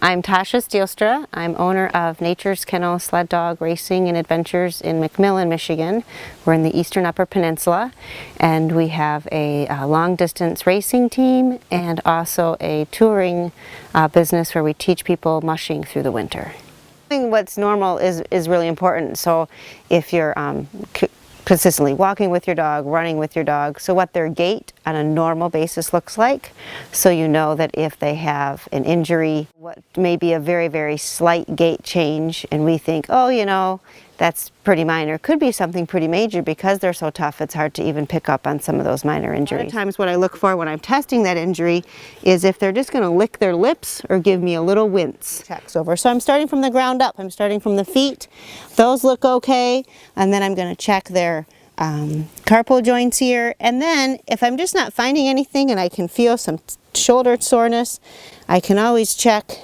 I'm Tasha Stielstra. I'm owner of Nature's Kennel Sled Dog Racing and Adventures in McMillan, Michigan. We're in the eastern Upper Peninsula, and we have a long-distance racing team and also a touring business where we teach people mushing through the winter. What's normal is really important. So if you're consistently walking with your dog, running with your dog, so what their gait on a normal basis looks like, so you know that if they have an injury, what may be a very, very slight gait change, and we think, oh, you know, that's pretty minor, could be something pretty major. Because they're so tough, it's hard to even pick up on some of those minor injuries. A lot of times what I look for when I'm testing that injury is if they're just going to lick their lips or give me a little wince. Checks over. So I'm starting from the ground up. I'm starting from the feet. Those look okay, and then I'm going to check their carpal joints here, and then if I'm just not finding anything and I can feel some shoulder soreness, I can always check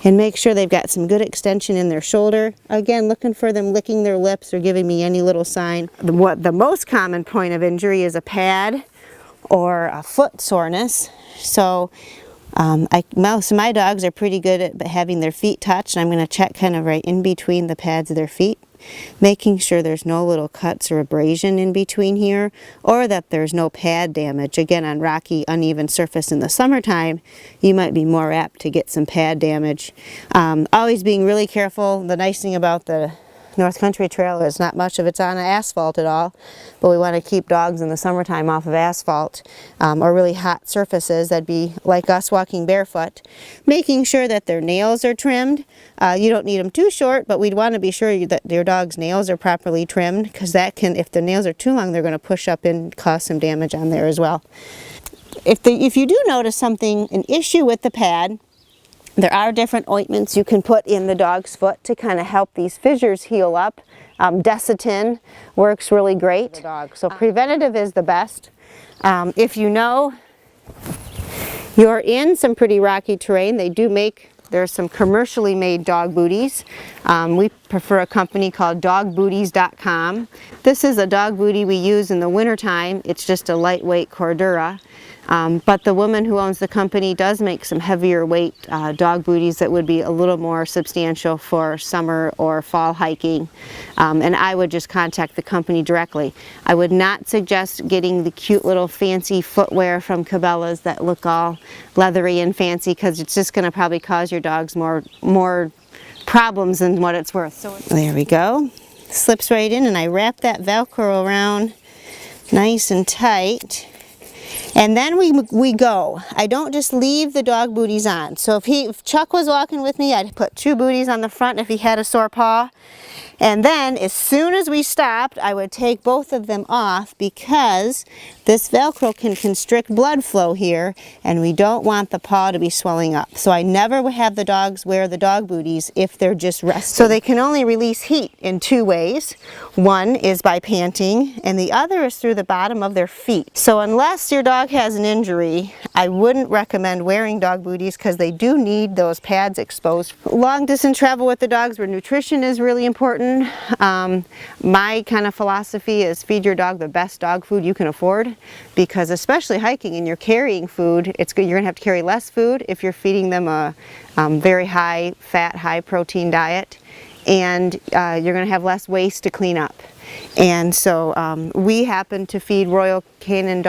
and make sure they've got some good extension in their shoulder. Again, looking for them licking their lips or giving me any little sign. The most common point of injury is a pad or a foot soreness. So most of my dogs are pretty good at having their feet touched. I'm going to check kind of right in between the pads of their feet, making sure there's no little cuts or abrasion in between here, or that there's no pad damage. Again, on rocky, uneven surface in the summertime, you might be more apt to get some pad damage. Always being really careful. The nice thing about the North Country Trail is not much of it's on asphalt at all, but we want to keep dogs in the summertime off of asphalt or really hot surfaces. That'd be like us walking barefoot. Making sure that their nails are trimmed. You don't need them too short, but we'd want to be sure that your dog's nails are properly trimmed, because that can, if the nails are too long, they're going to push up and cause some damage on there as well. If you do notice something, an issue with the pad, there are different ointments you can put in the dog's foot to kind of help these fissures heal up. Desitin works really great. So preventative is the best. If you know you're in some pretty rocky terrain, there's some commercially made dog booties. We prefer a company called dogbooties.com. This is a dog booty we use in the wintertime. It's just a lightweight Cordura. But the woman who owns the company does make some heavier weight dog booties that would be a little more substantial for summer or fall hiking. And I would just contact the company directly. I would not suggest getting the cute little fancy footwear from Cabela's that look all leathery and fancy, because it's just going to probably cause your dogs more problems than what it's worth. So there we go. Slips right in, and I wrap that Velcro around nice and tight. And then we go. I don't just leave the dog booties on. So if Chuck was walking with me, I'd put 2 booties on the front if he had a sore paw. And then as soon as we stopped, I would take both of them off, because this Velcro can constrict blood flow here, and we don't want the paw to be swelling up. So I never have the dogs wear the dog booties if they're just resting. So they can only release heat in 2 ways. One is by panting, and the other is through the bottom of their feet. So unless your dog has an injury, I wouldn't recommend wearing dog booties, because they do need those pads exposed. Long distance travel with the dogs where nutrition is really important. My kind of philosophy is feed your dog the best dog food you can afford, because especially hiking and you're carrying food, it's good. You're going to have to carry less food if you're feeding them a very high fat, high protein diet, and you're going to have less waste to clean up. And so we happen to feed Royal Canin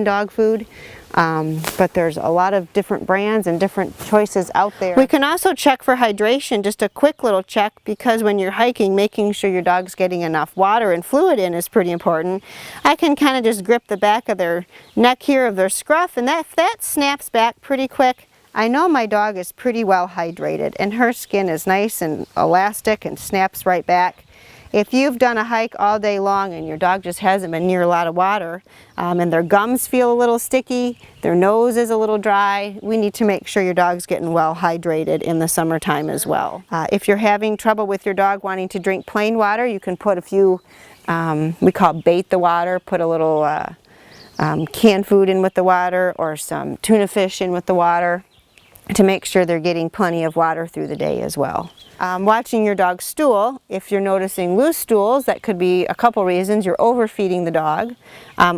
dog food. But there's a lot of different brands and different choices out there. We can also check for hydration, just a quick little check, because when you're hiking, making sure your dog's getting enough water and fluid in is pretty important. I can kind of just grip the back of their neck here, of their scruff, and that snaps back pretty quick. I know my dog is pretty well hydrated, and her skin is nice and elastic and snaps right back. If you've done a hike all day long and your dog just hasn't been near a lot of water, and their gums feel a little sticky, their nose is a little dry, we need to make sure your dog's getting well hydrated in the summertime as well. If you're having trouble with your dog wanting to drink plain water, you can put a few, we call bait the water, put a little canned food in with the water, or some tuna fish in with the water. to make sure they're getting plenty of water through the day as well. Watching your dog's stool, if you're noticing loose stools, that could be a couple reasons. You're overfeeding the dog,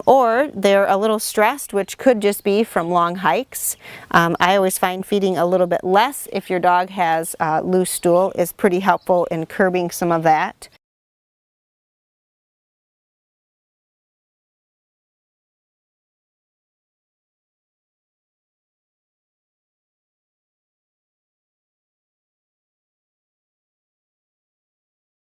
or they're a little stressed, which could just be from long hikes. I always find feeding a little bit less if your dog has loose stool is pretty helpful in curbing some of that.